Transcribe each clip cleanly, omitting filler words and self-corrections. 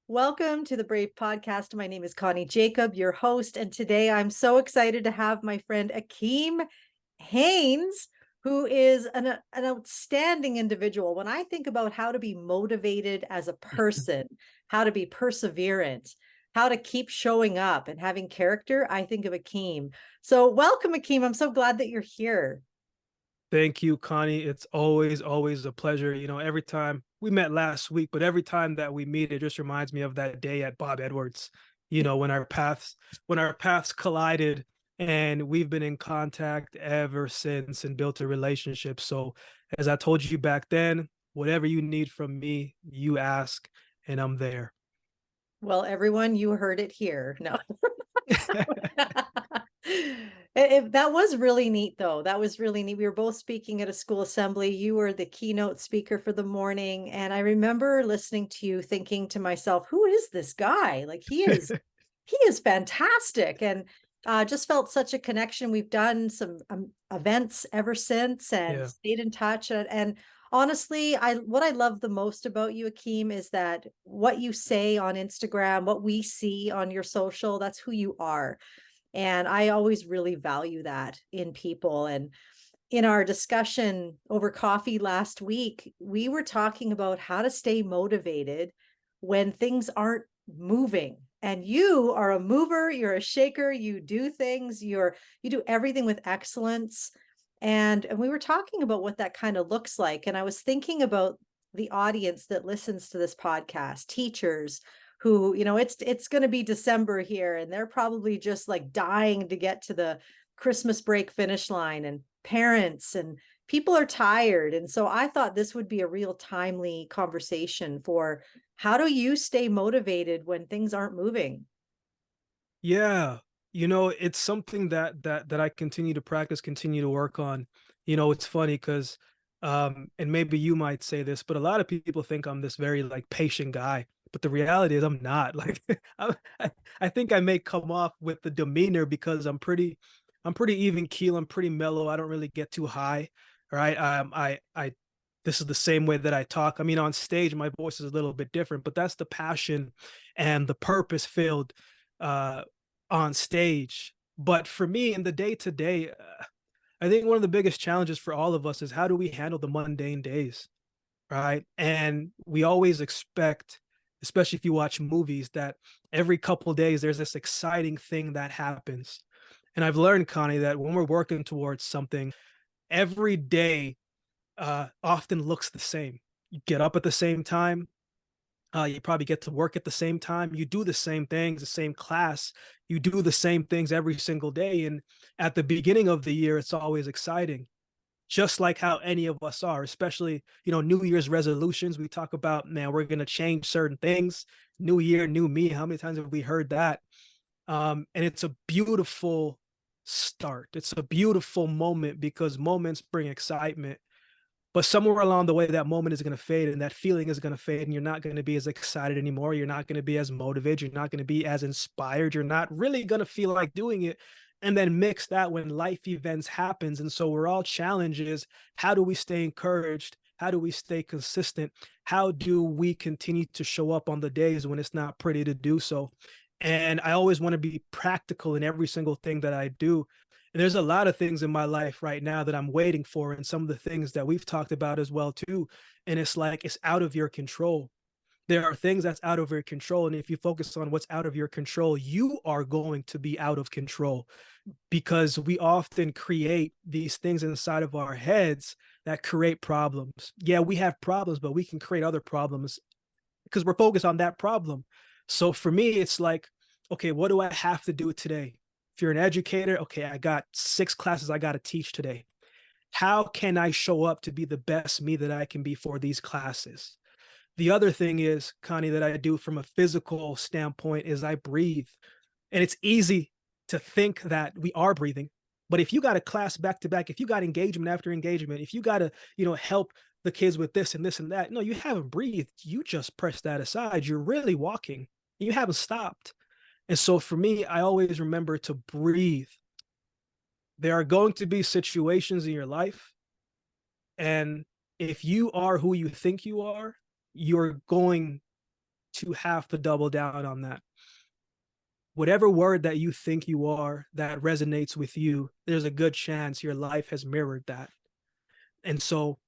Welcome to the Brave Podcast. My name is Connie Jacob, your host, and today I'm so excited to have my friend Akeem Haynes, who is an outstanding individual. When I think about how to be motivated as a person, how to be perseverant, how to keep showing up and having character, I think of Akeem. So welcome, Akeem. I'm so glad that you're here. Thank you, Connie. It's always a pleasure. Every time we met last week, but every time that we meet, it just reminds me of that day at Bob Edwards, when our paths collided, and we've been in contact ever since and built a relationship. So as I told you back then, whatever you need from me, you ask and I'm there. Well, everyone, you heard it here. No. That was really neat, though. That was really neat. We were both speaking at a school assembly. You were the keynote speaker for the morning. And I remember listening to you thinking to myself, who is this guy? Like he is fantastic. And just felt such a connection. We've done some events ever since and Yeah. stayed in touch. And honestly, what I love the most about you, Akeem, is that what you say on Instagram, what we see on your social, that's who you are. And I always really value that in people. And in our discussion over coffee last week, we were talking about how to stay motivated when things aren't moving. And you are a mover, you're a shaker, you do things, you do everything with excellence. And we were talking about what that kind of looks like. And I was thinking about the audience that listens to this podcast, teachers who, it's going to be December here and they're probably just like dying to get to the Christmas break finish line, and parents and people are tired. And so I thought this would be a real timely conversation for how do you stay motivated when things aren't moving? Yeah, it's something that I continue to practice, continue to work on. It's funny because and maybe you might say this, but a lot of people think I'm this very like patient guy. But the reality is I'm not. Like I think I may come off with the demeanor because I'm pretty even keel, I'm pretty mellow. I don't really get too high. Right. I this is the same way that I talk. I mean, on stage, my voice is a little bit different, but that's the passion and the purpose filled uh on stage. But for me, in the day to day, I think one of the biggest challenges for all of us is how do we handle the mundane days, right? And we always expect, especially if you watch movies, that every couple of days there's this exciting thing that happens. And I've learned, Connie, that when we're working towards something, every day often looks the same. You get up at the same time, you probably get to work at the same time. You do the same things, the same class. You do the same things every single day. And at the beginning of the year, it's always exciting, just like how any of us are, especially, New Year's resolutions. We talk about, man, we're going to change certain things. New year, new me. How many times have we heard that? And it's a beautiful start. It's a beautiful moment because moments bring excitement, but somewhere along the way, that moment is going to fade and that feeling is going to fade, and you're not going to be as excited anymore. You're not going to be as motivated. You're not going to be as inspired. You're not really going to feel like doing it. And then mix that when life events happens. And so we're all challenges. How do we stay encouraged? How do we stay consistent? How do we continue to show up on the days when it's not pretty to do so? And I always want to be practical in every single thing that I do. And there's a lot of things in my life right now that I'm waiting for, and some of the things that we've talked about as well too. And it's like it's out of your control. There are things that's out of your control, and if you focus on what's out of your control, you are going to be out of control, because we often create these things inside of our heads that create problems. Yeah, we have problems, but we can create other problems because we're focused on that problem. So for me, it's like, okay, what do I have to do today? If you're an educator, okay, I got 6 classes I got to teach today. How can I show up to be the best me that I can be for these classes? The other thing is, Connie, that I do from a physical standpoint is I breathe. And it's easy to think that we are breathing. But if you got a class back to back, if you got engagement after engagement, if you got to, help the kids with this and that, no, you haven't breathed. You just press that aside. You're really walking. You haven't stopped. And so for me, I always remember to breathe. There are going to be situations in your life, and if you are who you think you are, you're going to have to double down on that. Whatever word that you think you are that resonates with you, there's a good chance your life has mirrored that. And so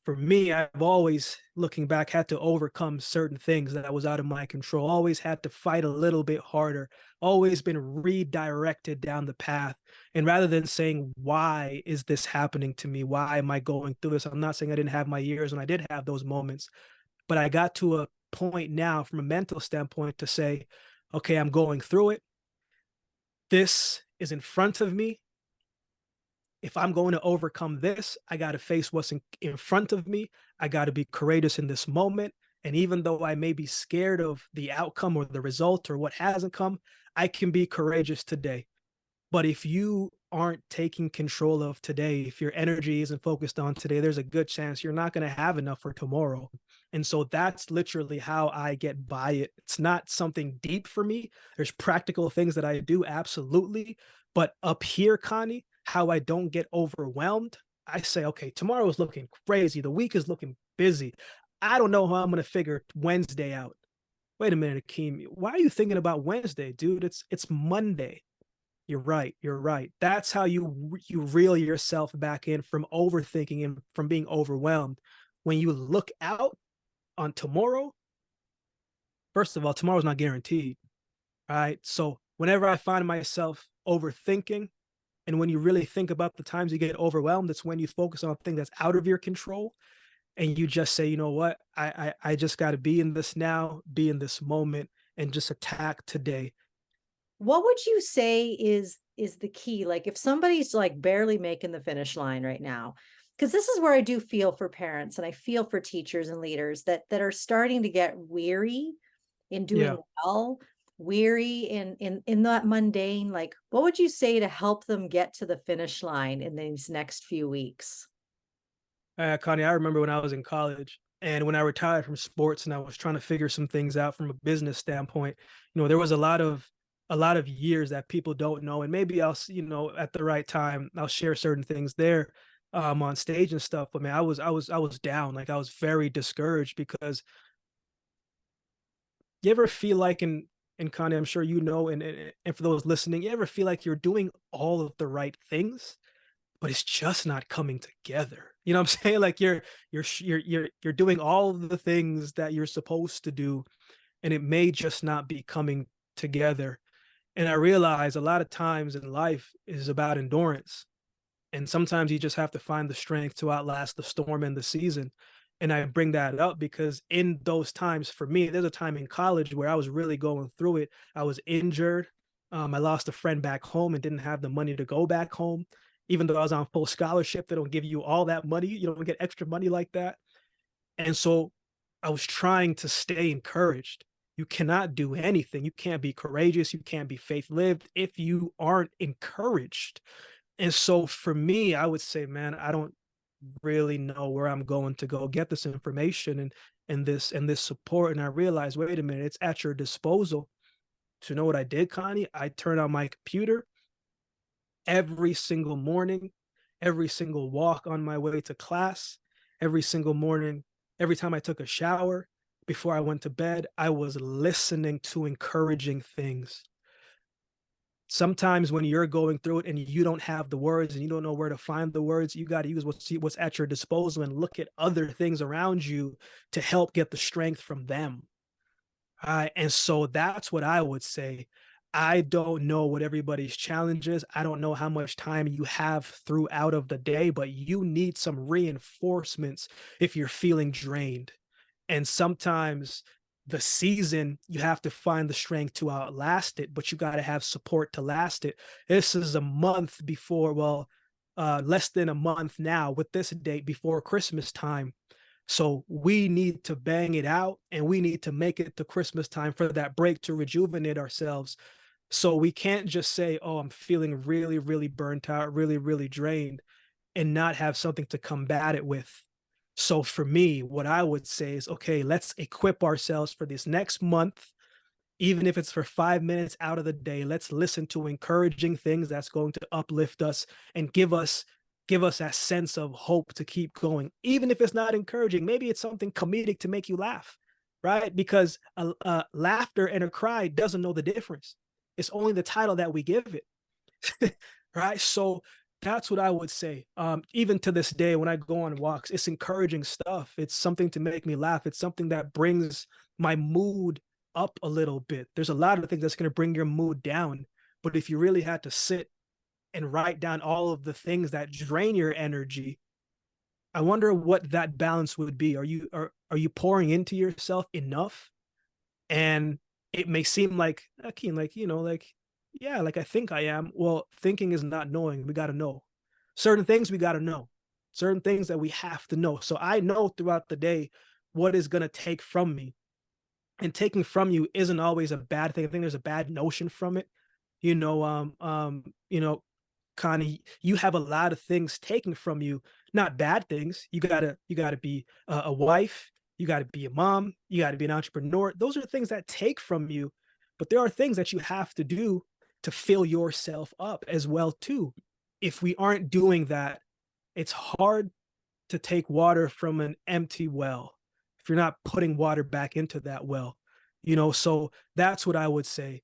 for me, I've always, looking back, had to overcome certain things that was out of my control, always had to fight a little bit harder, always been redirected down the path. And rather than saying, why is this happening to me? Why am I going through this? I'm not saying I didn't have my years when I did have those moments, but I got to a point now from a mental standpoint to say, okay, I'm going through it. This is in front of me. If I'm going to overcome this, I got to face what's in front of me. I got to be courageous in this moment. And even though I may be scared of the outcome or the result or what hasn't come, I can be courageous today. But if you aren't taking control of today, if your energy isn't focused on today, there's a good chance you're not going to have enough for tomorrow. And so that's literally how I get by it. It's not something deep for me. There's practical things that I do, absolutely. But up here, Connie, how I don't get overwhelmed, I say, okay, tomorrow is looking crazy. The week is looking busy. I don't know how I'm going to figure Wednesday out. Wait a minute, Akeem. Why are you thinking about Wednesday, dude? It's Monday. You're right. You're right. That's how you reel yourself back in from overthinking and from being overwhelmed. When you look out on tomorrow, first of all, tomorrow's not guaranteed. All right. So whenever I find myself overthinking, and when you really think about the times you get overwhelmed, it's when you focus on a thing that's out of your control and you just say, you know what, I just got to be in this now, be in this moment, and just attack today. What would you say is the key? Like if somebody's like barely making the finish line right now, because this is where I do feel for parents and I feel for teachers and leaders that are starting to get weary in Yeah. doing well, weary in that mundane, like what would you say to help them get to the finish line in these next few weeks? Connie, I remember when I was in college and when I retired from sports and I was trying to figure some things out from a business standpoint, there was a lot of years that people don't know. And maybe at the right time, I'll share certain things there on stage and stuff. But man, I was down. Like I was very discouraged because you ever feel like and Connie, I'm sure and for those listening, you ever feel like you're doing all of the right things, but it's just not coming together. You know what I'm saying? Like you're doing all of the things that you're supposed to do, and it may just not be coming together. And I realize a lot of times in life is about endurance. And sometimes you just have to find the strength to outlast the storm and the season. And I bring that up because in those times, for me, there's a time in college where I was really going through it. I was injured. I lost a friend back home and didn't have the money to go back home. Even though I was on full scholarship, they don't give you all that money. You don't get extra money like that. And so I was trying to stay encouraged. You cannot do anything. You can't be courageous. You can't be faith lived if you aren't encouraged. And so for me, I would say, man, I don't really know where I'm going to go get this information and this support. And I realized, wait a minute, it's at your disposal. To know what I did, Connie, I turned on my computer every single morning, every single walk on my way to class, every single morning, every time I took a shower, before I went to bed, I was listening to encouraging things. Sometimes when you're going through it and you don't have the words and you don't know where to find the words, you got to use what's at your disposal and look at other things around you to help get the strength from them. And so that's what I would say. I don't know what everybody's challenge is. I don't know how much time you have throughout of the day, but you need some reinforcements if you're feeling drained. And sometimes the season, you have to find the strength to outlast it, but you got to have support to last it. This is a month before, well, less than a month now with this date before Christmas time. So we need to bang it out and we need to make it to Christmas time for that break to rejuvenate ourselves. So we can't just say, oh, I'm feeling really, really burnt out, really, really drained, and not have something to combat it with. So for me, what I would say is, okay, let's equip ourselves for this next month, even if it's for 5 minutes out of the day. Let's listen to encouraging things that's going to uplift us and give us that sense of hope to keep going. Even if it's not encouraging, maybe it's something comedic to make you laugh, right? Because a laughter and a cry doesn't know the difference. It's only the title that we give it, right? So that's what I would say. Even to this day, when I go on walks, it's encouraging stuff. It's something to make me laugh. It's something that brings my mood up a little bit. There's a lot of things that's going to bring your mood down. But if you really had to sit and write down all of the things that drain your energy, I wonder what that balance would be. Are you pouring into yourself enough? And it may seem like, Akeem, like, like, yeah, like I think I am. Well, thinking is not knowing. We got to know certain things. We got to know certain things that we have to know. So I know throughout the day what is going to take from me, and taking from you isn't always a bad thing. I think there's a bad notion from it. You know, Connie, you have a lot of things taken from you, not bad things. You gotta be a wife, you gotta be a mom, you gotta be an entrepreneur. Those are things that take from you, but there are things that you have to do to fill yourself up as well too. If we aren't doing that, it's hard to take water from an empty well if you're not putting water back into that well. So that's what I would say.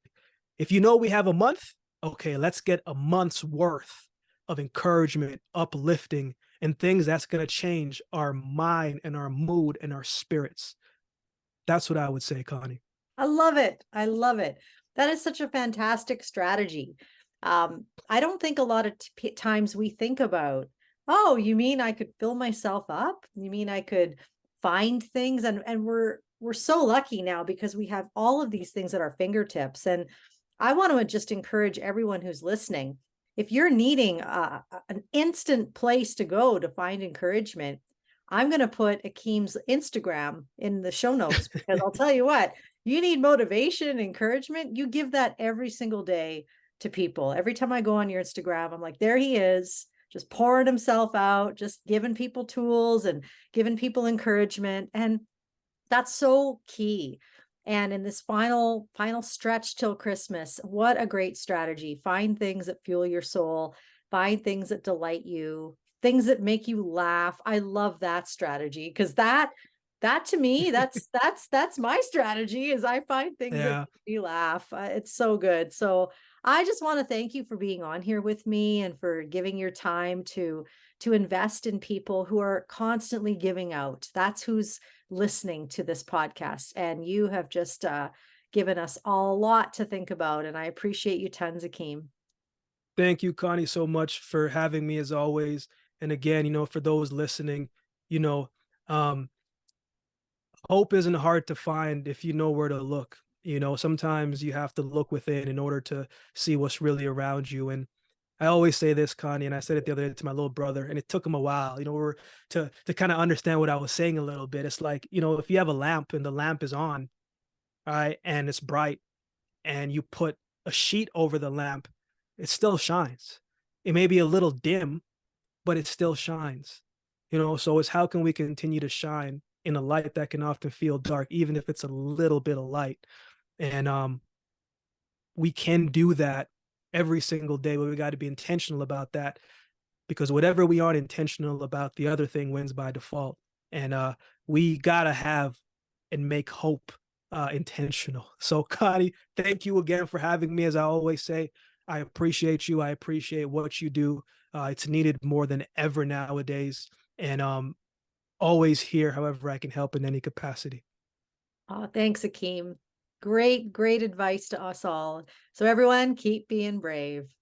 If you know we have a month, okay, let's get a month's worth of encouragement, uplifting, and things that's going to change our mind and our mood and our spirits. That's what I would say, Connie. I love it. I love it. That is such a fantastic strategy. I don't think a lot of times we think about, oh, you mean I could fill myself up? You mean I could find things? And we're so lucky now because we have all of these things at our fingertips. And I want to just encourage everyone who's listening. If you're needing an instant place to go to find encouragement, I'm going to put Akeem's Instagram in the show notes because I'll tell you what, you need motivation and encouragement. You give that every single day to people. Every time I go on your Instagram, I'm like, there he is, just pouring himself out, just giving people tools and giving people encouragement. And that's so key. And in this final stretch till Christmas, what a great strategy. Find things that fuel your soul, find things that delight you, things that make you laugh. I love that strategy because that to me, that's my strategy is I find things that Yeah. make me laugh. It's so good. So I just want to thank you for being on here with me and for giving your time to invest in people who are constantly giving out. That's who's listening to this podcast. And you have just given us a lot to think about. And I appreciate you tons, Akeem. Thank you, Connie, so much for having me as always. And again, for those listening, you know, um, hope isn't hard to find if you know where to look. Sometimes you have to look within in order to see what's really around you. And I always say this, Connie, and I said it the other day to my little brother, and it took him a while, to kind of understand what I was saying a little bit. It's like, if you have a lamp and the lamp is on, all right, and it's bright, and you put a sheet over the lamp, it still shines. It may be a little dim, but it still shines. So it's how can we continue to shine in a light that can often feel dark, even if it's a little bit of light. And we can do that every single day, but we got to be intentional about that because whatever we aren't intentional about, the other thing wins by default. And we got to have and make hope intentional. So, Connie, thank you again for having me. As I always say, I appreciate you. I appreciate what you do. It's needed more than ever nowadays. And always here, however I can help in any capacity. Oh, thanks, Akeem. Great, great advice to us all. So everyone keep being brave.